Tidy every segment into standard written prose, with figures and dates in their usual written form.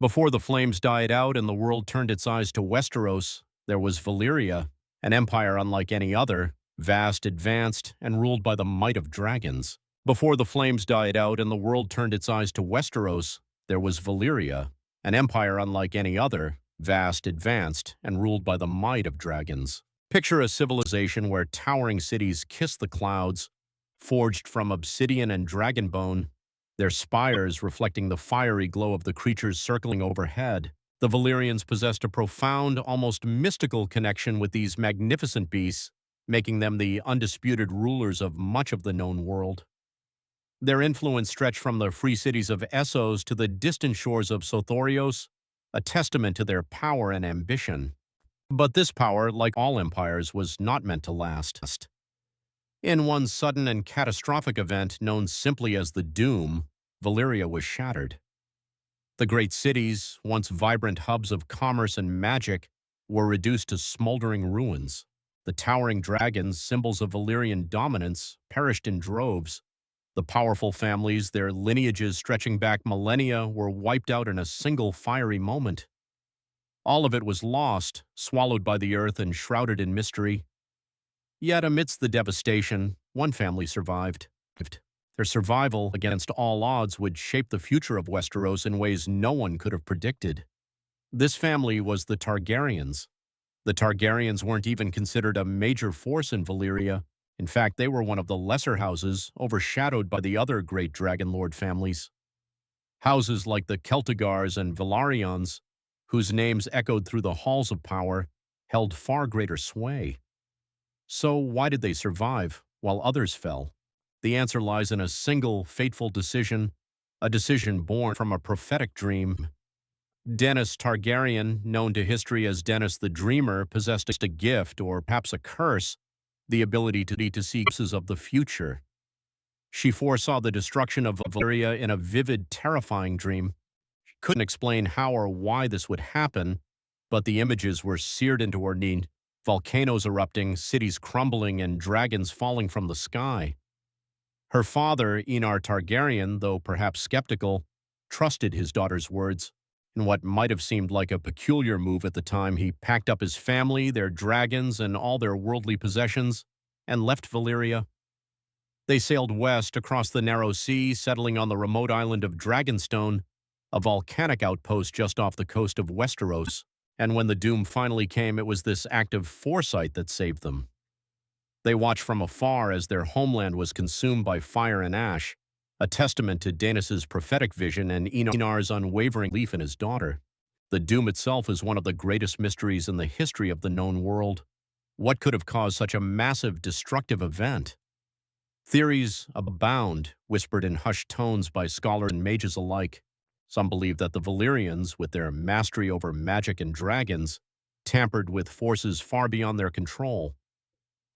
Before the flames died out and the world turned its eyes to Westeros, there was Valyria, an empire unlike any other, vast, advanced, and ruled by the might of dragons. Before the flames died out and the world turned its eyes to Westeros, there was Valyria, an empire unlike any other, vast, advanced, and ruled by the might of dragons. Picture a civilization where towering cities kiss the clouds, forged from obsidian and dragon bone, their spires reflecting the fiery glow of the creatures circling overhead. The Valyrians possessed a profound, almost mystical connection with these magnificent beasts, making them the undisputed rulers of much of the known world. Their influence stretched from the free cities of Essos to the distant shores of Sothorios, a testament to their power and ambition. But this power, like all empires, was not meant to last. In one sudden and catastrophic event known simply as the Doom, Valyria was shattered. The great cities, once vibrant hubs of commerce and magic, were reduced to smoldering ruins. The towering dragons, symbols of Valyrian dominance, perished in droves. The powerful families, their lineages stretching back millennia, were wiped out in a single fiery moment. All of it was lost, swallowed by the earth and shrouded in mystery. Yet amidst the devastation, one family survived. Their survival, against all odds, would shape the future of Westeros in ways no one could have predicted. This family was the Targaryens. The Targaryens weren't even considered a major force in Valyria. In fact, they were one of the lesser houses, overshadowed by the other great dragonlord families. Houses like the Celtigars and Velaryons, whose names echoed through the halls of power, held far greater sway. So why did they survive, while others fell? The answer lies in a single, fateful decision, a decision born from a prophetic dream. Daemon Targaryen, known to history as Daenerys the Dreamer, possessed a gift, or perhaps a curse, the ability to see glimpses of the future. She foresaw the destruction of Valyria in a vivid, terrifying dream. She couldn't explain how or why this would happen, but the images were seared into her mind. Volcanoes erupting, cities crumbling, and dragons falling from the sky. Her father, Rhaenyra Targaryen, though perhaps skeptical, trusted his daughter's words. In what might have seemed like a peculiar move at the time, he packed up his family, their dragons, and all their worldly possessions, and left Valyria. They sailed west across the narrow sea, settling on the remote island of Dragonstone, a volcanic outpost just off the coast of Westeros. And when the doom finally came, it was this act of foresight that saved them. They watched from afar as their homeland was consumed by fire and ash, a testament to Daenerys' prophetic vision and Rhaenyra's unwavering belief in his daughter. The doom itself is one of the greatest mysteries in the history of the known world. What could have caused such a massive, destructive event? Theories abound, whispered in hushed tones by scholars and mages alike. Some believe that the Valyrians, with their mastery over magic and dragons, tampered with forces far beyond their control.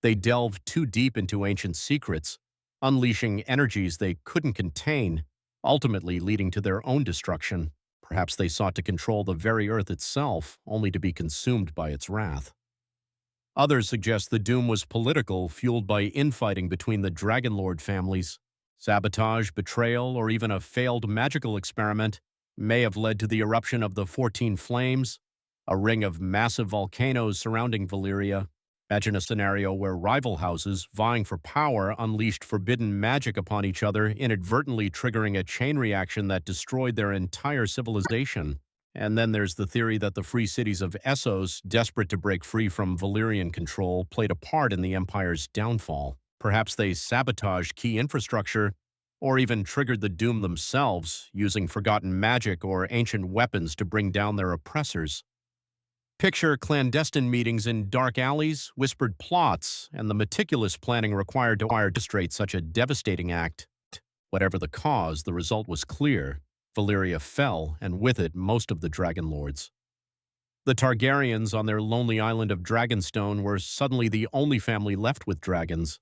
They delved too deep into ancient secrets, unleashing energies they couldn't contain, ultimately leading to their own destruction. Perhaps they sought to control the very earth itself, only to be consumed by its wrath. Others suggest the doom was political, fueled by infighting between the dragonlord families. Sabotage, betrayal, or even a failed magical experiment may have led to the eruption of the 14 Flames, a ring of massive volcanoes surrounding Valyria. Imagine a scenario where rival houses, vying for power, unleashed forbidden magic upon each other, inadvertently triggering a chain reaction that destroyed their entire civilization. And then there's the theory that the free cities of Essos, desperate to break free from Valyrian control, played a part in the empire's downfall. Perhaps they sabotaged key infrastructure, or even triggered the doom themselves, using forgotten magic or ancient weapons to bring down their oppressors. Picture clandestine meetings in dark alleys, whispered plots, and the meticulous planning required to orchestrate such a devastating act. Whatever the cause, the result was clear. Valyria fell, and with it, most of the dragonlords. The Targaryens on their lonely island of Dragonstone were suddenly the only family left with dragons.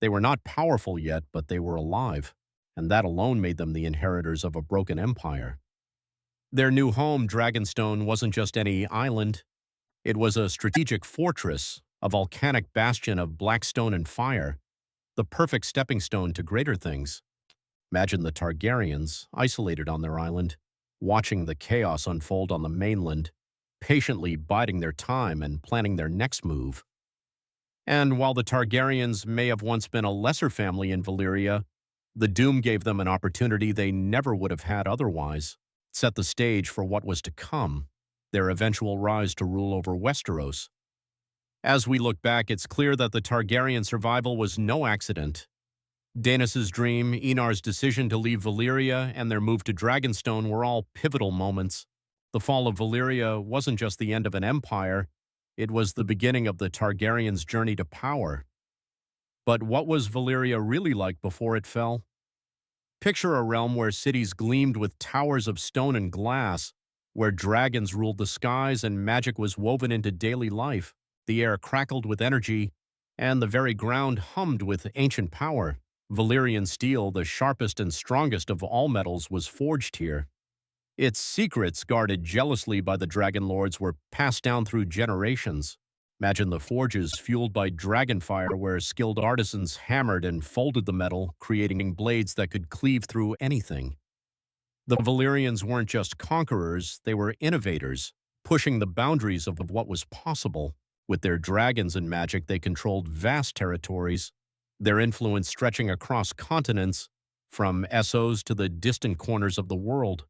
They were not powerful yet, but they were alive, and that alone made them the inheritors of a broken empire. Their new home, Dragonstone, wasn't just any island. It was a strategic fortress, a volcanic bastion of black stone and fire, the perfect stepping stone to greater things. Imagine the Targaryens, isolated on their island, watching the chaos unfold on the mainland, patiently biding their time and planning their next move. And while the Targaryens may have once been a lesser family in Valyria, the Doom gave them an opportunity they never would have had otherwise, set the stage for what was to come, their eventual rise to rule over Westeros. As we look back, it's clear that the Targaryen survival was no accident. Daenerys' dream, Aenar's decision to leave Valyria, and their move to Dragonstone were all pivotal moments. The fall of Valyria wasn't just the end of an empire, it was the beginning of the Targaryens' journey to power. But what was Valyria really like before it fell? Picture a realm where cities gleamed with towers of stone and glass, where dragons ruled the skies and magic was woven into daily life. The air crackled with energy, and the very ground hummed with ancient power. Valyrian steel, the sharpest and strongest of all metals, was forged here. Its secrets, guarded jealously by the dragonlords, were passed down through generations. Imagine the forges fueled by dragonfire, where skilled artisans hammered and folded the metal, creating blades that could cleave through anything. The Valyrians weren't just conquerors, they were innovators, pushing the boundaries of what was possible. With their dragons and magic, they controlled vast territories, their influence stretching across continents, from Essos to the distant corners of the world.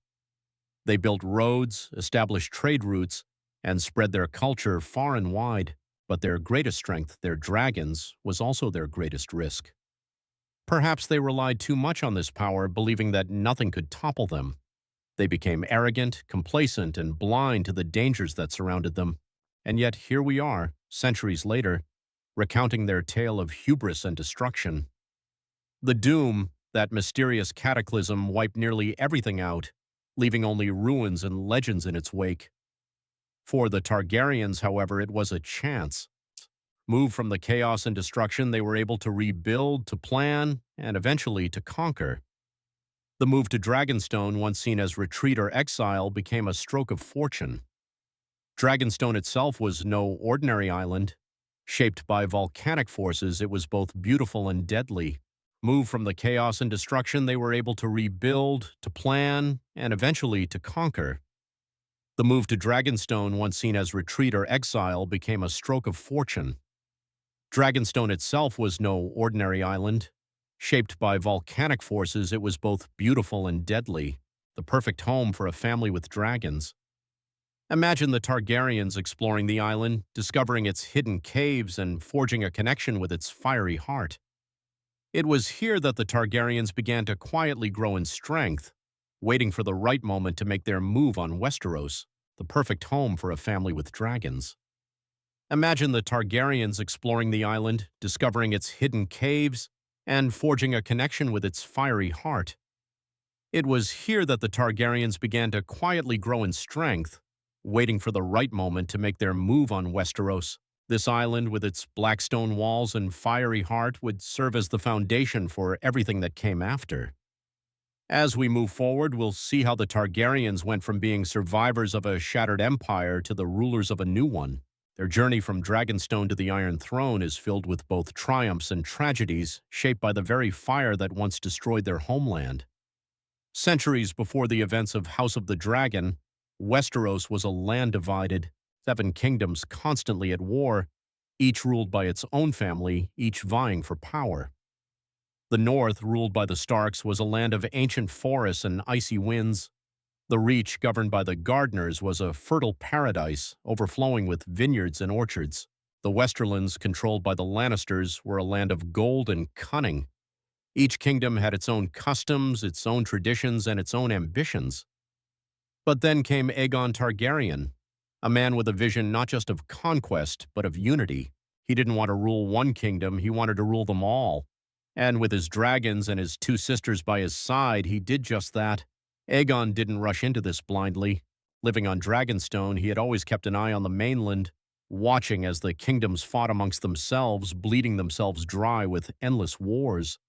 They built roads, established trade routes, and spread their culture far and wide. But their greatest strength, their dragons, was also their greatest risk. Perhaps they relied too much on this power, believing that nothing could topple them. They became arrogant, complacent, and blind to the dangers that surrounded them. And yet here we are, centuries later, recounting their tale of hubris and destruction. The Doom, that mysterious cataclysm, wiped nearly everything out, leaving only ruins and legends in its wake. For the Targaryens, however, it was a chance. Moved from the chaos and destruction, they were able to rebuild, to plan, and eventually to conquer. The move to Dragonstone, once seen as retreat or exile, became a stroke of fortune. Dragonstone itself was no ordinary island. Shaped by volcanic forces, it was both beautiful and deadly. Moved from the chaos and destruction, they were able to rebuild, to plan, and eventually to conquer. The move to Dragonstone, once seen as retreat or exile, became a stroke of fortune. Dragonstone itself was no ordinary island. Shaped by volcanic forces, it was both beautiful and deadly, the perfect home for a family with dragons. Imagine the Targaryens exploring the island, discovering its hidden caves and forging a connection with its fiery heart. It was here that the Targaryens began to quietly grow in strength, waiting for the right moment to make their move on Westeros, the perfect home for a family with dragons. Imagine the Targaryens exploring the island, discovering its hidden caves, and forging a connection with its fiery heart. It was here that the Targaryens began to quietly grow in strength, waiting for the right moment to make their move on Westeros. This island, with its black stone walls and fiery heart, would serve as the foundation for everything that came after. As we move forward, we'll see how the Targaryens went from being survivors of a shattered empire to the rulers of a new one. Their journey from Dragonstone to the Iron Throne is filled with both triumphs and tragedies, shaped by the very fire that once destroyed their homeland. Centuries before the events of House of the Dragon, Westeros was a land divided, 7 kingdoms constantly at war, each ruled by its own family, each vying for power. The north, ruled by the Starks, was a land of ancient forests and icy winds. The Reach, governed by the Gardeners, was a fertile paradise, overflowing with vineyards and orchards. The Westerlands, controlled by the Lannisters, were a land of gold and cunning. Each kingdom had its own customs, its own traditions, and its own ambitions. But then came Aegon Targaryen, a man with a vision not just of conquest, but of unity. He didn't want to rule one kingdom, he wanted to rule them all. And with his dragons and his 2 sisters by his side, he did just that. Aegon didn't rush into this blindly. Living on Dragonstone, he had always kept an eye on the mainland, watching as the kingdoms fought amongst themselves, bleeding themselves dry with endless wars.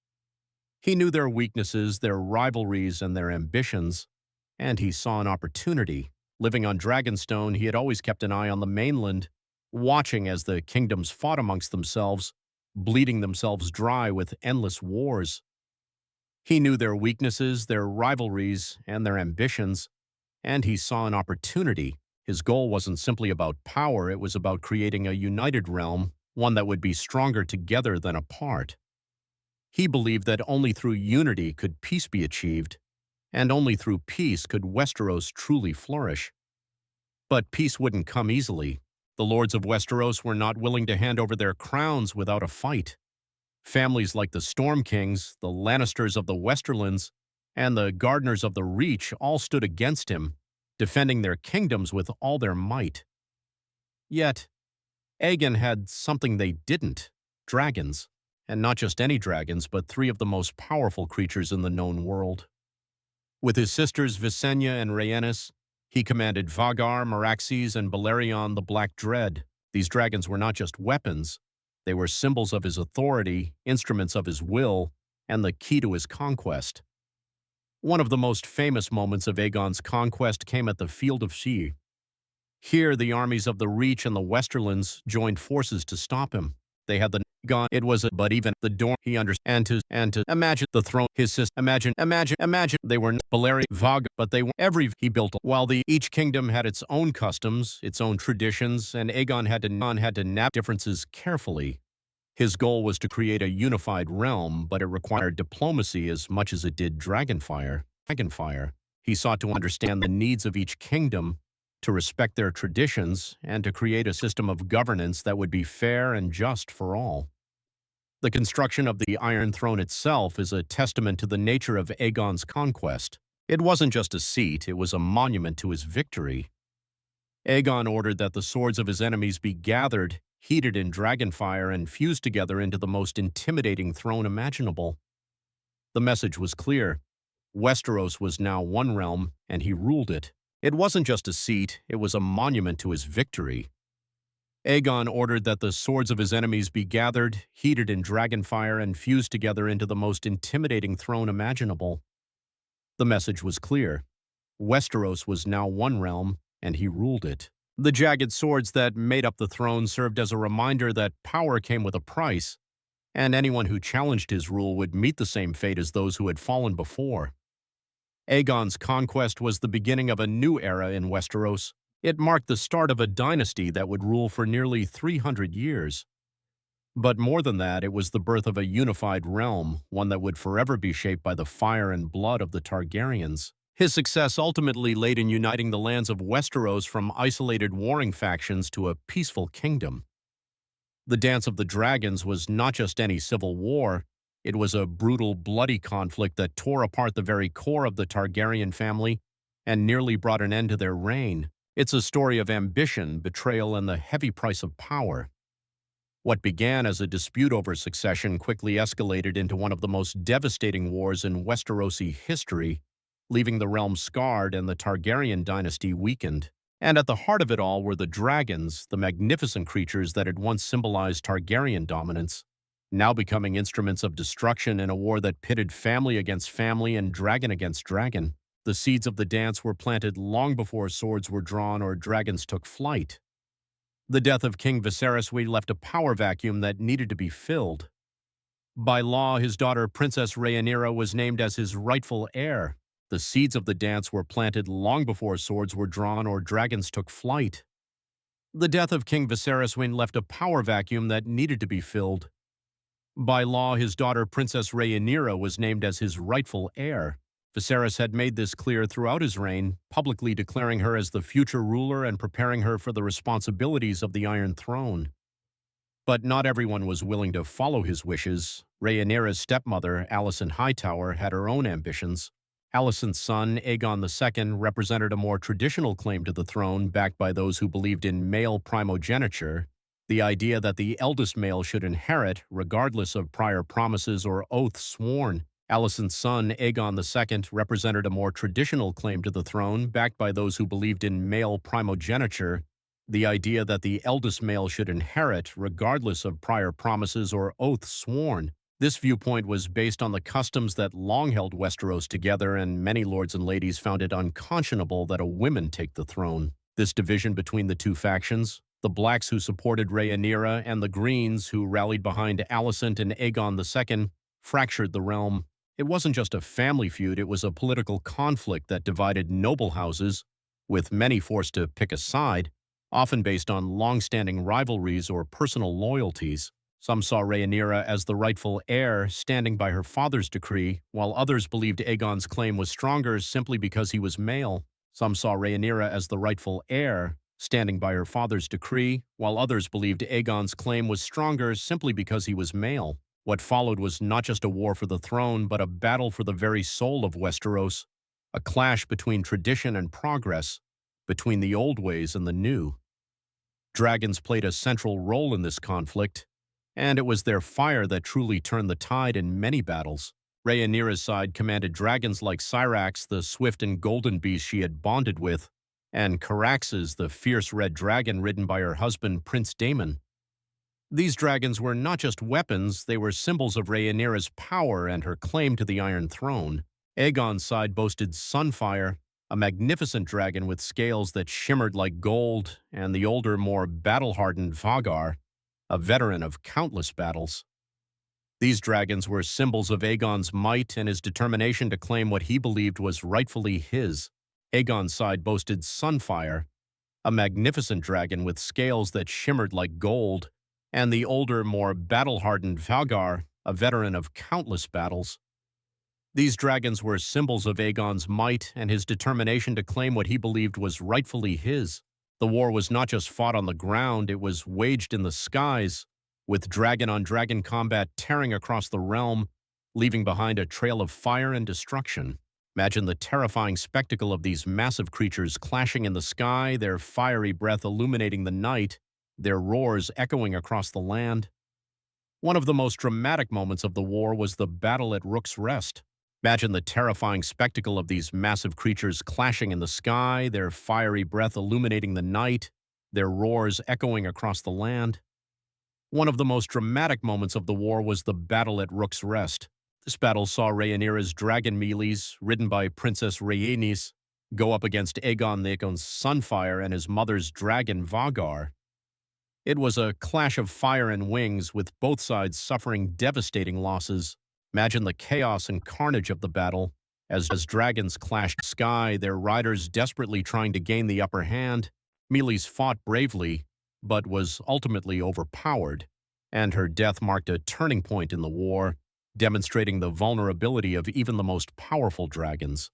He knew their weaknesses, their rivalries, and their ambitions, and he saw an opportunity. Living on Dragonstone, he had always kept an eye on the mainland, watching as the kingdoms fought amongst themselves, bleeding themselves dry with endless wars. He knew their weaknesses, their rivalries, and their ambitions, and he saw an opportunity. His goal wasn't simply about power, it was about creating a united realm, one that would be stronger together than apart. He believed that only through unity could peace be achieved, and only through peace could Westeros truly flourish. But peace wouldn't come easily. The lords of Westeros were not willing to hand over their crowns without a fight. Families like the Storm Kings, the Lannisters of the Westerlands, and the Gardeners of the Reach all stood against him, defending their kingdoms with all their might. Yet, Aegon had something they didn't: dragons. And not just any dragons, but three of the most powerful creatures in the known world. With his sisters Visenya and Rhaenys, he commanded Vhagar, Meraxes, and Balerion the Black Dread. These dragons were not just weapons, they were symbols of his authority, instruments of his will, and the key to his conquest. One of the most famous moments of Aegon's conquest came at the Field of Shee. Here, the armies of the Reach and the Westerlands joined forces to stop him. They had the gone. It was but even the door he understood and to imagine the throne. His sister imagine they were Balerion Vhagar, but they were every he built. While each kingdom had its own customs, its own traditions, and Aegon had to navigate differences carefully. His goal was to create a unified realm, but it required diplomacy as much as it did dragonfire. He sought to understand the needs of each kingdom, to respect their traditions, and to create a system of governance that would be fair and just for all. The construction of the Iron Throne itself is a testament to the nature of Aegon's conquest. It wasn't just a seat, it was a monument to his victory. Aegon ordered that the swords of his enemies be gathered, heated in dragonfire, and fused together into the most intimidating throne imaginable. The message was clear. Westeros was now one realm, and he ruled it. It wasn't just a seat, it was a monument to his victory. Aegon ordered that the swords of his enemies be gathered, heated in dragonfire, and fused together into the most intimidating throne imaginable. The message was clear. Westeros was now one realm, and he ruled it. The jagged swords that made up the throne served as a reminder that power came with a price, and anyone who challenged his rule would meet the same fate as those who had fallen before. Aegon's conquest was the beginning of a new era in Westeros. It marked the start of a dynasty that would rule for nearly 300 years. But more than that, it was the birth of a unified realm, one that would forever be shaped by the fire and blood of the Targaryens. His success ultimately laid in uniting the lands of Westeros from isolated warring factions to a peaceful kingdom. The Dance of the Dragons was not just any civil war. It was a brutal, bloody conflict that tore apart the very core of the Targaryen family and nearly brought an end to their reign. It's a story of ambition, betrayal, and the heavy price of power. What began as a dispute over succession quickly escalated into one of the most devastating wars in Westerosi history, leaving the realm scarred and the Targaryen dynasty weakened. And at the heart of it all were the dragons, the magnificent creatures that had once symbolized Targaryen dominance, now becoming instruments of destruction in a war that pitted family against family and dragon against dragon. The seeds of the dance were planted long before swords were drawn or dragons took flight. The death of King Viserys left a power vacuum that needed to be filled. By law, his daughter Princess Rhaenyra was named as his rightful heir. The seeds of the dance were planted long before swords were drawn or dragons took flight. The death of King Viserys left a power vacuum that needed to be filled. By law, his daughter Princess Rhaenyra was named as his rightful heir. Viserys had made this clear throughout his reign, publicly declaring her as the future ruler and preparing her for the responsibilities of the Iron Throne. But not everyone was willing to follow his wishes. Rhaenyra's stepmother, Alicent Hightower, had her own ambitions. Alicent's son, Aegon II, represented a more traditional claim to the throne, backed by those who believed in male primogeniture, the idea that the eldest male should inherit, regardless of prior promises or oaths sworn. Alicent's son, Aegon II, represented a more traditional claim to the throne, backed by those who believed in male primogeniture, the idea that the eldest male should inherit, regardless of prior promises or oaths sworn. This viewpoint was based on the customs that long held Westeros together, and many lords and ladies found it unconscionable that a woman take the throne. This division between the two factions, the Blacks who supported Rhaenyra and the Greens who rallied behind Alicent and Aegon II, fractured the realm. It wasn't just a family feud, it was a political conflict that divided noble houses, with many forced to pick a side, often based on long-standing rivalries or personal loyalties. Some saw Rhaenyra as the rightful heir, standing by her father's decree, while others believed Aegon's claim was stronger simply because he was male. Some saw Rhaenyra as the rightful heir, standing by her father's decree, while others believed Aegon's claim was stronger simply because he was male. What followed was not just a war for the throne, but a battle for the very soul of Westeros, a clash between tradition and progress, between the old ways and the new. Dragons played a central role in this conflict, and it was their fire that truly turned the tide in many battles. Rhaenyra's side commanded dragons like Syrax, the swift and golden beast she had bonded with, and Caraxes, the fierce red dragon ridden by her husband, Prince Daemon. These dragons were not just weapons, they were symbols of Rhaenyra's power and her claim to the Iron Throne. Aegon's side boasted Sunfire, a magnificent dragon with scales that shimmered like gold, and the older, more battle-hardened Vhagar, a veteran of countless battles. These dragons were symbols of Aegon's might and his determination to claim what he believed was rightfully his. Aegon's side boasted Sunfire, a magnificent dragon with scales that shimmered like gold, and the older, more battle-hardened Vhagar, a veteran of countless battles. These dragons were symbols of Aegon's might and his determination to claim what he believed was rightfully his. The war was not just fought on the ground, it was waged in the skies, with dragon-on-dragon combat tearing across the realm, leaving behind a trail of fire and destruction. Imagine the terrifying spectacle of these massive creatures clashing in the sky, their fiery breath illuminating the night, their roars echoing across the land. One of the most dramatic moments of the war was the battle at Rook's Rest. Imagine the terrifying spectacle of these massive creatures clashing in the sky, their fiery breath illuminating the night, their roars echoing across the land. One of the most dramatic moments of the war was the battle at Rook's Rest. This battle saw Rhaenyra's dragon Meles, ridden by Princess Rhaenys, go up against Aegon Aegon's Sunfire and his mother's dragon Vhagar. It was a clash of fire and wings, with both sides suffering devastating losses. Imagine the chaos and carnage of the battle, as dragons clashed sky, their riders desperately trying to gain the upper hand. Meles fought bravely, but was ultimately overpowered, and her death marked a turning point in the war, demonstrating the vulnerability of even the most powerful dragons.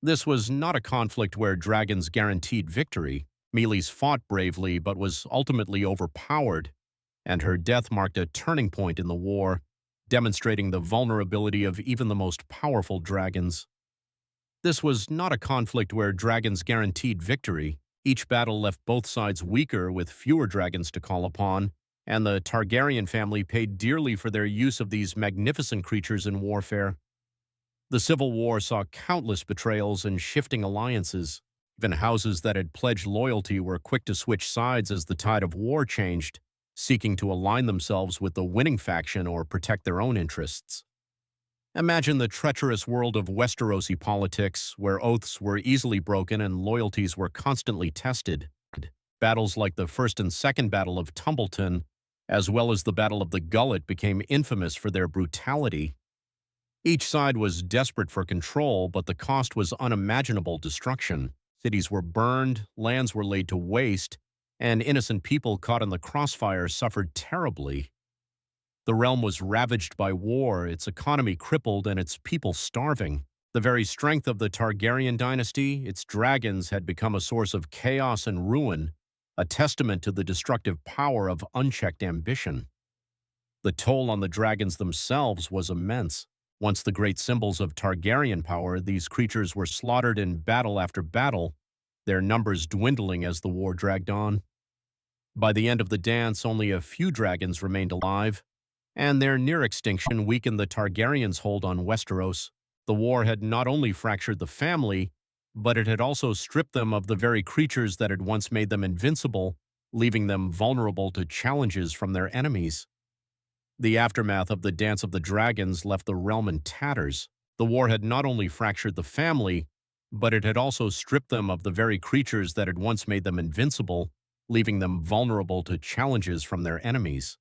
This was not a conflict where dragons guaranteed victory. Meles fought bravely, but was ultimately overpowered, and her death marked a turning point in the war, demonstrating the vulnerability of even the most powerful dragons. This was not a conflict where dragons guaranteed victory. Each battle left both sides weaker, with fewer dragons to call upon, and the Targaryen family paid dearly for their use of these magnificent creatures in warfare. The Civil War saw countless betrayals and shifting alliances. Even houses that had pledged loyalty were quick to switch sides as the tide of war changed, seeking to align themselves with the winning faction or protect their own interests. Imagine the treacherous world of Westerosi politics, where oaths were easily broken and loyalties were constantly tested. Battles like the First and Second Battle of Tumbleton, as well as the Battle of the Gullet, became infamous for their brutality. Each side was desperate for control, but the cost was unimaginable destruction. Cities were burned, lands were laid to waste, and innocent people caught in the crossfire suffered terribly. The realm was ravaged by war, its economy crippled, and its people starving. The very strength of the Targaryen dynasty, its dragons, had become a source of chaos and ruin, a testament to the destructive power of unchecked ambition. The toll on the dragons themselves was immense. Once the great symbols of Targaryen power, these creatures were slaughtered in battle after battle, their numbers dwindling as the war dragged on. By the end of the dance, only a few dragons remained alive, and their near extinction weakened the Targaryens' hold on Westeros. The war had not only fractured the family, but it had also stripped them of the very creatures that had once made them invincible, leaving them vulnerable to challenges from their enemies. The aftermath of the Dance of the Dragons left the realm in tatters. The war had not only fractured the family, but it had also stripped them of the very creatures that had once made them invincible, leaving them vulnerable to challenges from their enemies.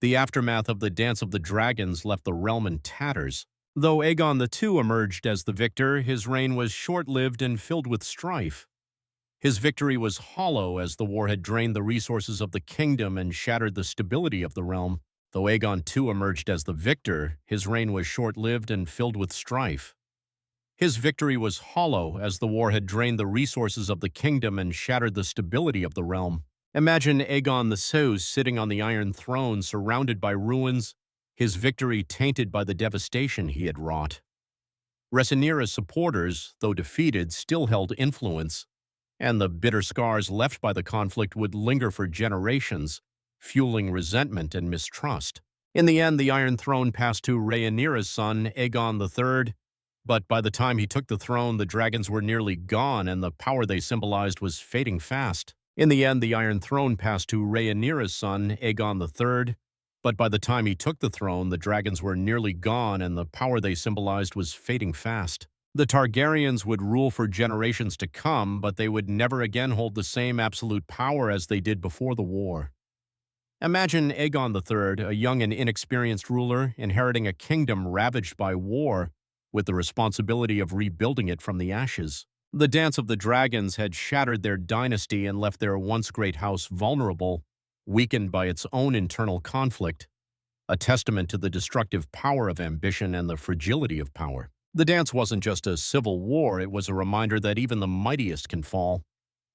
The aftermath of the Dance of the Dragons left the realm in tatters. Though Aegon II emerged as the victor, his reign was short-lived and filled with strife. His victory was hollow as the war had drained the resources of the kingdom and shattered the stability of the realm. Though Aegon II emerged as the victor, his reign was short-lived and filled with strife. His victory was hollow as the war had drained the resources of the kingdom and shattered the stability of the realm. Imagine Aegon II sitting on the Iron Throne surrounded by ruins, his victory tainted by the devastation he had wrought. Rhaenyra's supporters, though defeated, still held influence, and the bitter scars left by the conflict would linger for generations, fueling resentment and mistrust. In the end, the Iron Throne passed to Rhaenyra's son, Aegon III, but by the time he took the throne, the dragons were nearly gone and the power they symbolized was fading fast. In the end, the Iron Throne passed to Rhaenyra's son, Aegon III, but by the time he took the throne, the dragons were nearly gone and the power they symbolized was fading fast. The Targaryens would rule for generations to come, but they would never again hold the same absolute power as they did before the war. Imagine Aegon III, a young and inexperienced ruler, inheriting a kingdom ravaged by war, with the responsibility of rebuilding it from the ashes. The Dance of the Dragons had shattered their dynasty and left their once great house vulnerable, weakened by its own internal conflict, a testament to the destructive power of ambition and the fragility of power. The dance wasn't just a civil war, it was a reminder that even the mightiest can fall.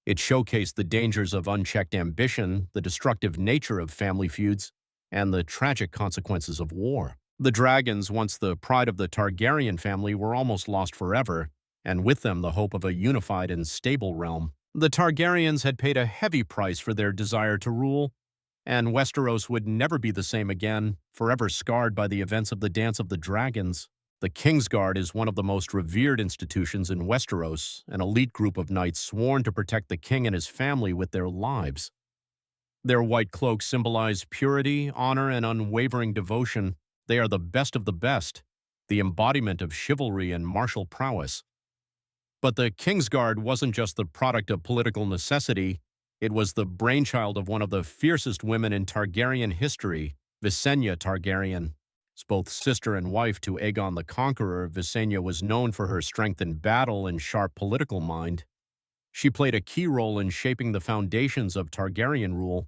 It showcased the dangers of unchecked ambition, the destructive nature of family feuds, and the tragic consequences of war. The dragons, once the pride of the Targaryen family, were almost lost forever, and with them the hope of a unified and stable realm. The Targaryens had paid a heavy price for their desire to rule, and Westeros would never be the same again, forever scarred by the events of the Dance of the Dragons. The Kingsguard is one of the most revered institutions in Westeros, an elite group of knights sworn to protect the king and his family with their lives. Their white cloaks symbolize purity, honor, and unwavering devotion. They are the best of the best, the embodiment of chivalry and martial prowess. But the Kingsguard wasn't just the product of political necessity, it was the brainchild of one of the fiercest women in Targaryen history, Visenya Targaryen. As both sister and wife to Aegon the Conqueror, Visenya was known for her strength in battle and sharp political mind. She played a key role in shaping the foundations of Targaryen rule,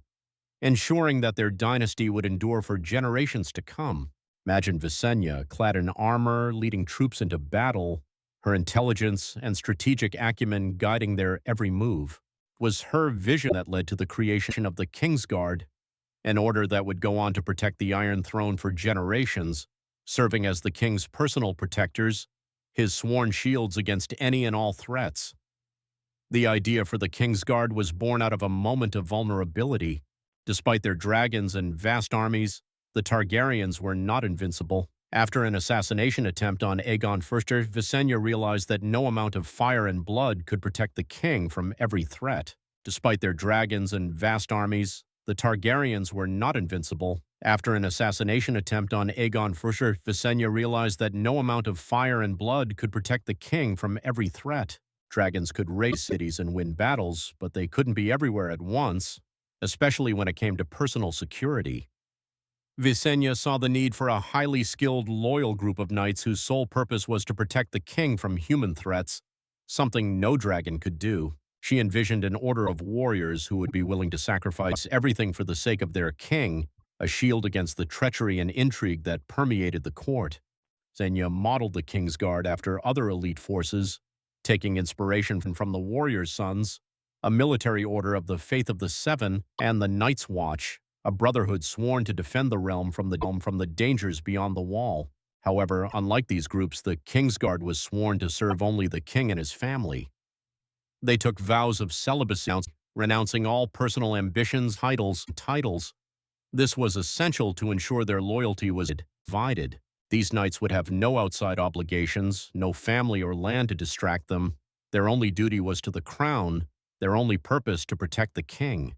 ensuring that their dynasty would endure for generations to come. Imagine Visenya, clad in armor, leading troops into battle, her intelligence and strategic acumen guiding their every move. It was her vision that led to the creation of the Kingsguard, an order that would go on to protect the Iron Throne for generations, serving as the king's personal protectors, his sworn shields against any and all threats. The idea for the Kingsguard was born out of a moment of vulnerability. Despite their dragons and vast armies, the Targaryens were not invincible. After an assassination attempt on Aegon I, Visenya realized that no amount of fire and blood could protect the king from every threat. Despite their dragons and vast armies, the Targaryens were not invincible. After an assassination attempt on Aegon I, Visenya realized that no amount of fire and blood could protect the king from every threat. Dragons could raise cities and win battles, but they couldn't be everywhere at once, especially when it came to personal security. Visenya saw the need for a highly skilled, loyal group of knights whose sole purpose was to protect the king from human threats, something no dragon could do. She envisioned an order of warriors who would be willing to sacrifice everything for the sake of their king, a shield against the treachery and intrigue that permeated the court. Visenya modeled the Kingsguard after other elite forces, taking inspiration from the Warriors' Sons, a military order of the Faith of the Seven, and the Night's Watch, a brotherhood sworn to defend the realm from the dangers beyond the wall. However, unlike these groups, the Kingsguard was sworn to serve only the king and his family. They took vows of celibacy, renouncing all personal ambitions, titles. This was essential to ensure their loyalty was divided. These knights would have no outside obligations, no family or land to distract them. Their only duty was to the crown, their only purpose to protect the king.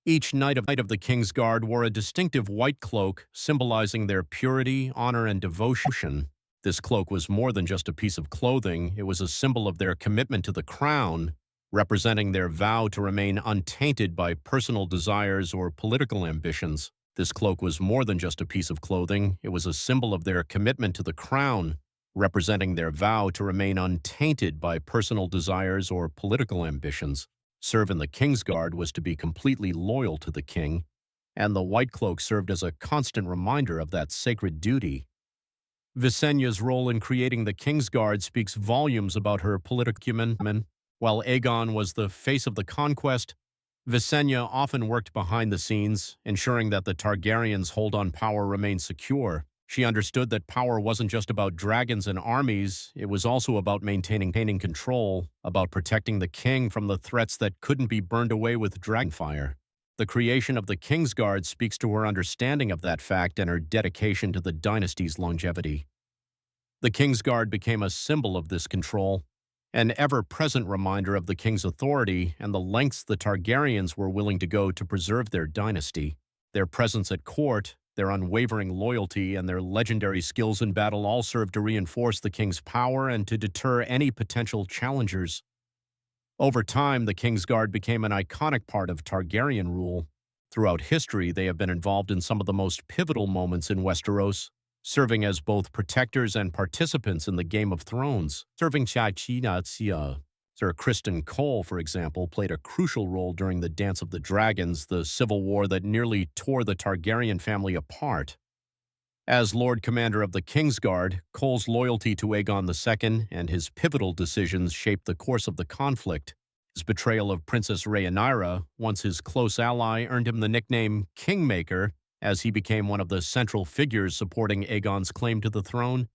Each knight of the Kingsguard wore a distinctive white cloak, symbolizing their purity, honor, and devotion. This cloak was more than just a piece of clothing, it was a symbol of their commitment to the crown, representing their vow to remain untainted by personal desires or political ambitions. This cloak was more than just a piece of clothing. It was a symbol of their commitment to the crown, representing their vow to remain untainted by personal desires or political ambitions. Serve in the Kingsguard was to be completely loyal to the king, and the white cloak served as a constant reminder of that sacred duty. Visenya's role in creating the Kingsguard speaks volumes about her political acumen. While Aegon was the face of the conquest, Visenya often worked behind the scenes, ensuring that the Targaryens' hold on power remained secure. She understood that power wasn't just about dragons and armies, it was also about maintaining control, about protecting the king from the threats that couldn't be burned away with dragonfire. The creation of the Kingsguard speaks to her understanding of that fact and her dedication to the dynasty's longevity. The Kingsguard became a symbol of this control, an ever-present reminder of the king's authority and the lengths the Targaryens were willing to go to preserve their dynasty. Their presence at court, their unwavering loyalty, and their legendary skills in battle all served to reinforce the king's power and to deter any potential challengers. Over time, the Kingsguard became an iconic part of Targaryen rule. Throughout history, they have been involved in some of the most pivotal moments in Westeros, serving as both protectors and participants in the Game of Thrones. Sir Criston Cole, for example, played a crucial role during the Dance of the Dragons, the civil war that nearly tore the Targaryen family apart. As Lord Commander of the Kingsguard, Cole's loyalty to Aegon II and his pivotal decisions shaped the course of the conflict. His betrayal of Princess Rhaenyra, once his close ally, earned him the nickname Kingmaker, as he became one of the central figures supporting Aegon's claim to the throne.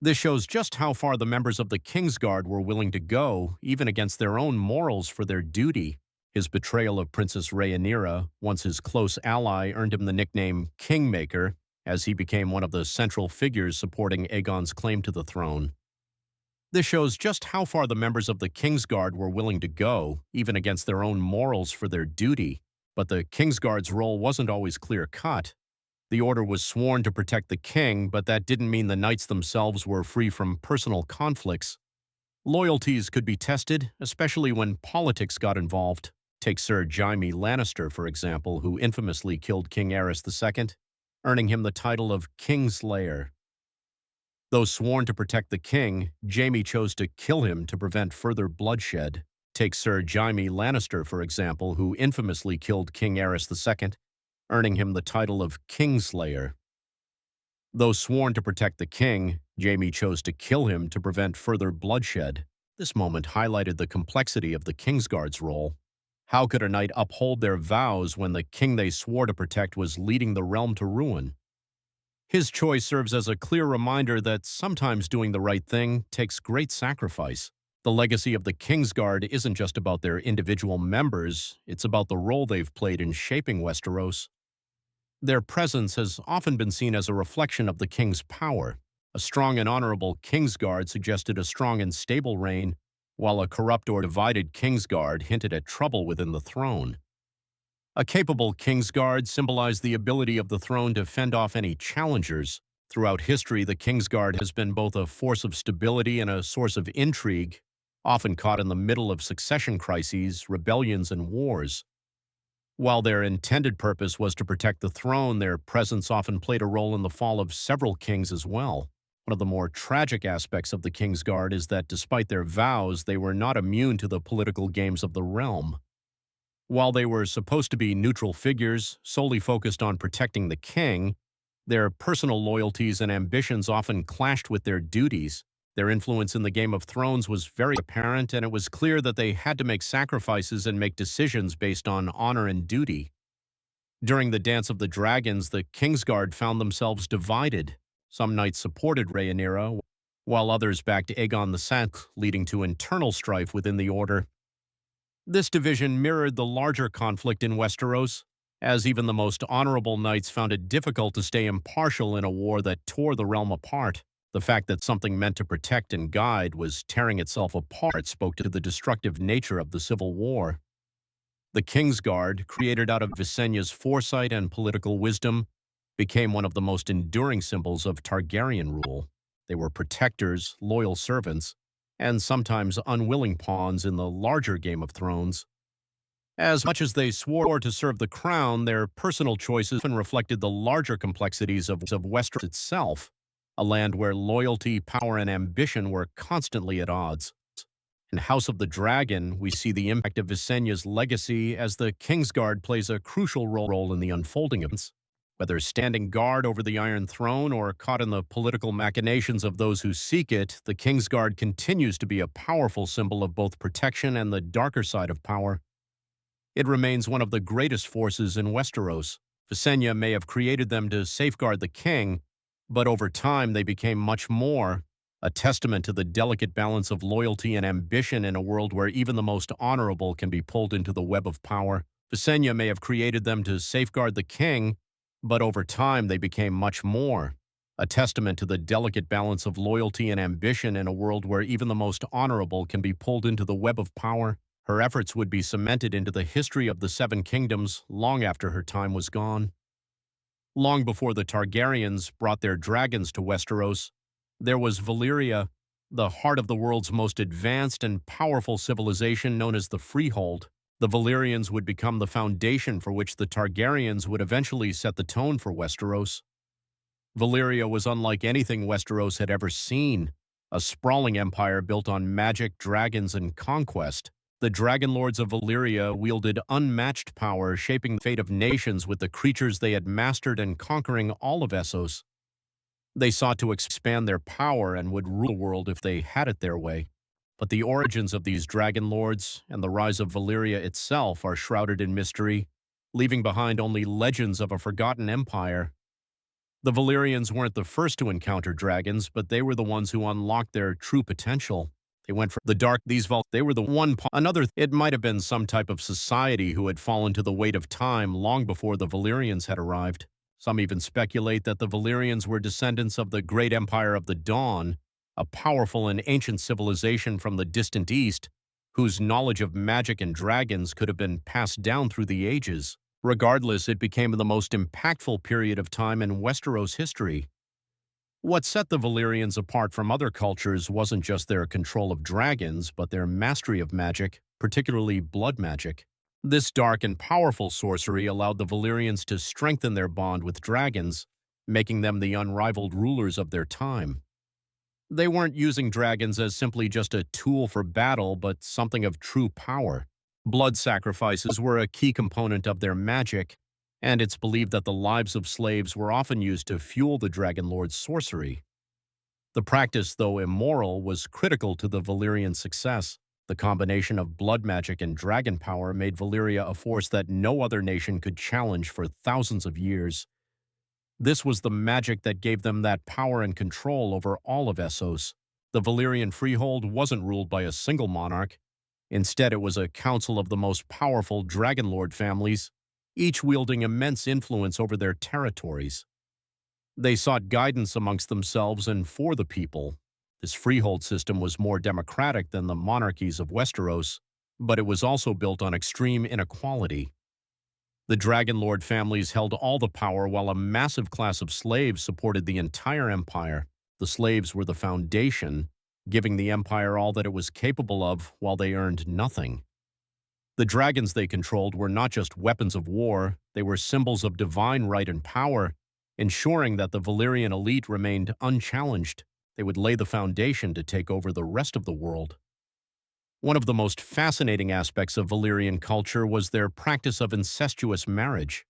This shows just how far the members of the Kingsguard were willing to go, even against their own morals, for their duty. His betrayal of Princess Rhaenyra, once his close ally, earned him the nickname Kingmaker, as he became one of the central figures supporting Aegon's claim to the throne. This shows just how far the members of the Kingsguard were willing to go, even against their own morals, for their duty. But the Kingsguard's role wasn't always clear-cut. The order was sworn to protect the king, but that didn't mean the knights themselves were free from personal conflicts. Loyalties could be tested, especially when politics got involved. Take Sir Jaime Lannister, for example, who infamously killed King Aerys II, earning him the title of Kingslayer. Though sworn to protect the king, Jaime chose to kill him to prevent further bloodshed. Take Sir Jaime Lannister, for example, who infamously killed King Aerys II, earning him the title of Kingslayer. Though sworn to protect the king, Jaime chose to kill him to prevent further bloodshed. This moment highlighted the complexity of the Kingsguard's role. How could a knight uphold their vows when the king they swore to protect was leading the realm to ruin? His choice serves as a clear reminder that sometimes doing the right thing takes great sacrifice. The legacy of the Kingsguard isn't just about their individual members, it's about the role they've played in shaping Westeros. Their presence has often been seen as a reflection of the king's power. A strong and honorable Kingsguard suggested a strong and stable reign, while a corrupt or divided Kingsguard hinted at trouble within the throne. A capable Kingsguard symbolized the ability of the throne to fend off any challengers. Throughout history, the Kingsguard has been both a force of stability and a source of intrigue, often caught in the middle of succession crises, rebellions, and wars. While their intended purpose was to protect the throne, their presence often played a role in the fall of several kings as well. One of the more tragic aspects of the Kingsguard is that despite their vows, they were not immune to the political games of the realm. While they were supposed to be neutral figures, solely focused on protecting the king, their personal loyalties and ambitions often clashed with their duties. Their influence in the Game of Thrones was very apparent, and it was clear that they had to make sacrifices and make decisions based on honor and duty. During the Dance of the Dragons, the Kingsguard found themselves divided. Some knights supported Rhaenyra, while others backed Aegon II, leading to internal strife within the order. This division mirrored the larger conflict in Westeros, as even the most honorable knights found it difficult to stay impartial in a war that tore the realm apart. The fact that something meant to protect and guide was tearing itself apart spoke to the destructive nature of the Civil War. The Kingsguard, created out of Visenya's foresight and political wisdom, became one of the most enduring symbols of Targaryen rule. They were protectors, loyal servants, and sometimes unwilling pawns in the larger Game of Thrones. As much as they swore to serve the crown, their personal choices often reflected the larger complexities of Westeros itself, a land where loyalty, power, and ambition were constantly at odds. In House of the Dragon, we see the impact of Visenya's legacy as the Kingsguard plays a crucial role in the unfolding events. Whether standing guard over the Iron Throne or caught in the political machinations of those who seek it, the Kingsguard continues to be a powerful symbol of both protection and the darker side of power. It remains one of the greatest forces in Westeros. Visenya may have created them to safeguard the king, but over time they became much more, a testament to the delicate balance of loyalty and ambition in a world where even the most honorable can be pulled into the web of power. Visenya may have created them to safeguard the king, but over time they became much more, a testament to the delicate balance of loyalty and ambition in a world where even the most honorable can be pulled into the web of power. Her efforts would be cemented into the history of the Seven Kingdoms long after her time was gone. Long before the Targaryens brought their dragons to Westeros, there was Valyria, the heart of the world's most advanced and powerful civilization known as the Freehold. The Valyrians would become the foundation for which the Targaryens would eventually set the tone for Westeros. Valyria was unlike anything Westeros had ever seen, a sprawling empire built on magic, dragons, and conquest. The dragonlords of Valyria wielded unmatched power, shaping the fate of nations with the creatures they had mastered and conquering all of Essos. They sought to expand their power and would rule the world if they had it their way. But the origins of these dragonlords and the rise of Valyria itself are shrouded in mystery, leaving behind only legends of a forgotten empire. The Valyrians weren't the first to encounter dragons, but they were the ones who unlocked their true potential. They went from the dark, they were the one, another, it might have been some type of society who had fallen to the weight of time long before the Valyrians had arrived. Some even speculate that the Valyrians were descendants of the great empire of the Dawn, a powerful and ancient civilization from the distant east, whose knowledge of magic and dragons could have been passed down through the ages. Regardless, it became the most impactful period of time in Westeros history. What set the Valyrians apart from other cultures wasn't just their control of dragons, but their mastery of magic, particularly blood magic. This dark and powerful sorcery allowed the Valyrians to strengthen their bond with dragons, making them the unrivaled rulers of their time. They weren't using dragons as simply just a tool for battle, but something of true power. Blood sacrifices were a key component of their magic, and it's believed that the lives of slaves were often used to fuel the dragonlord's sorcery. The practice, though immoral, was critical to the Valyrian success. The combination of blood magic and dragon power made Valyria a force that no other nation could challenge for thousands of years. This was the magic that gave them that power and control over all of Essos. The Valyrian Freehold wasn't ruled by a single monarch. Instead, it was a council of the most powerful dragonlord families, each wielding immense influence over their territories. They sought guidance amongst themselves and for the people. This freehold system was more democratic than the monarchies of Westeros, but it was also built on extreme inequality. The dragonlord families held all the power while a massive class of slaves supported the entire empire. The slaves were the foundation, giving the empire all that it was capable of while they earned nothing. The dragons they controlled were not just weapons of war, they were symbols of divine right and power, ensuring that the Valyrian elite remained unchallenged. They would lay the foundation to take over the rest of the world. One of the most fascinating aspects of Valyrian culture was their practice of incestuous marriage.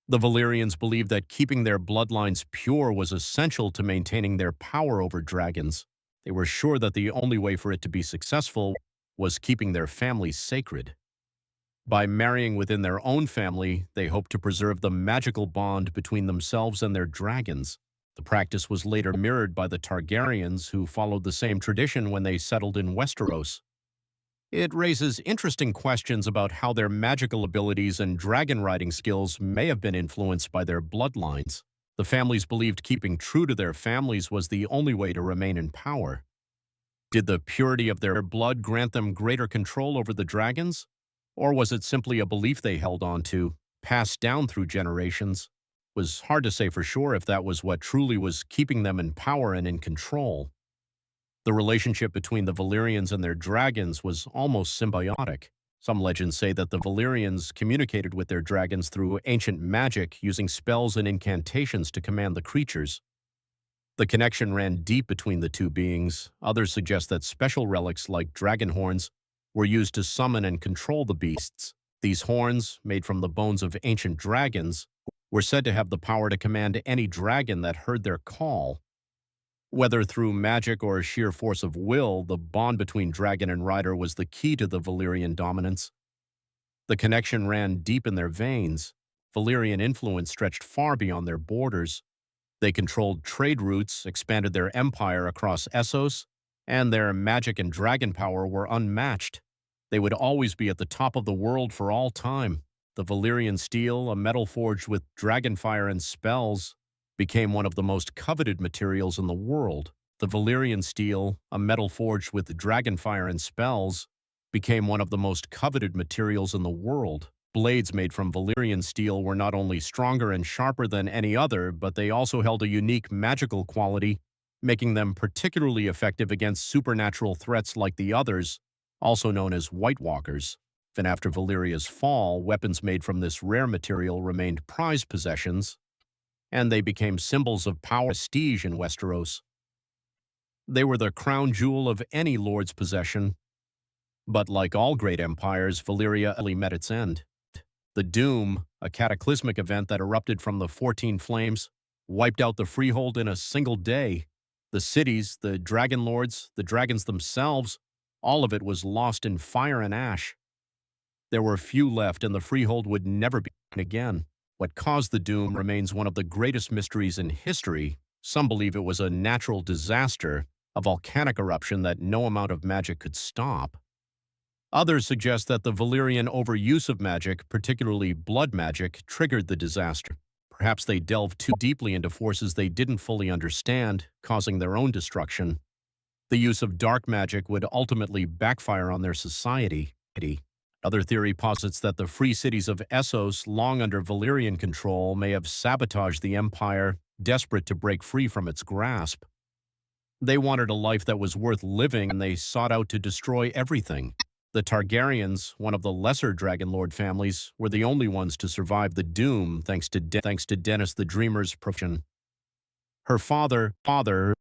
The Valyrians believed that keeping their bloodlines pure was essential to maintaining their power over dragons. They were sure that the only way for it to be successful was keeping their families sacred. By marrying within their own family, they hoped to preserve the magical bond between themselves and their dragons. The practice was later mirrored by the Targaryens, who followed the same tradition when they settled in Westeros. It raises interesting questions about how their magical abilities and dragon riding skills may have been influenced by their bloodlines. The families believed keeping true to their families was the only way to remain in power. Did the purity of their blood grant them greater control over the dragons? Or was it simply a belief they held on to, passed down through generations? It was hard to say for sure if that was what truly was keeping them in power and in control. The relationship between the Valyrians and their dragons was almost symbiotic. Some legends say that the Valyrians communicated with their dragons through ancient magic, using spells and incantations to command the creatures. The connection ran deep between the two beings. Others suggest that special relics like dragon horns were used to summon and control the beasts. These horns, made from the bones of ancient dragons, were said to have the power to command any dragon that heard their call. Whether through magic or sheer force of will, the bond between dragon and rider was the key to the Valyrian dominance. The connection ran deep in their veins. Valyrian influence stretched far beyond their borders. They controlled trade routes, expanded their empire across Essos, and their magic and dragon power were unmatched. They would always be at the top of the world for all time. The Valyrian steel, a metal forged with dragonfire and spells, became one of the most coveted materials in the world. The Valyrian steel, a metal forged with dragonfire and spells, became one of the most coveted materials in the world. Blades made from Valyrian steel were not only stronger and sharper than any other, but they also held a unique magical quality, making them particularly effective against supernatural threats like the Others, also known as White Walkers. Even after Valyria's fall, weapons made from this rare material remained prized possessions, and they became symbols of power and prestige in Westeros. They were the crown jewel of any lord's possession, but like all great empires, Valyria only met its end. The Doom, a cataclysmic event that erupted from the 14 flames, wiped out the freehold in a single day. The cities, the dragonlords, the dragons themselves, all of it was lost in fire and ash. There were few left, and the freehold would never be again. What caused the Doom remains one of the greatest mysteries in history. Some believe it was a natural disaster, a volcanic eruption that no amount of magic could stop. Others suggest that the Valyrian overuse of magic, particularly blood magic, triggered the disaster. Perhaps they delved too deeply into forces they didn't fully understand, causing their own destruction. The use of dark magic would ultimately backfire on their society. Other theory posits that the free cities of Essos, long under Valyrian control, may have sabotaged the empire, desperate to break free from its grasp. They wanted a life that was worth living, and they sought out to destroy everything. The Targaryens, one of the lesser dragonlord families, were the only ones to survive the Doom thanks to Dennis the Dreamer's profession. Her father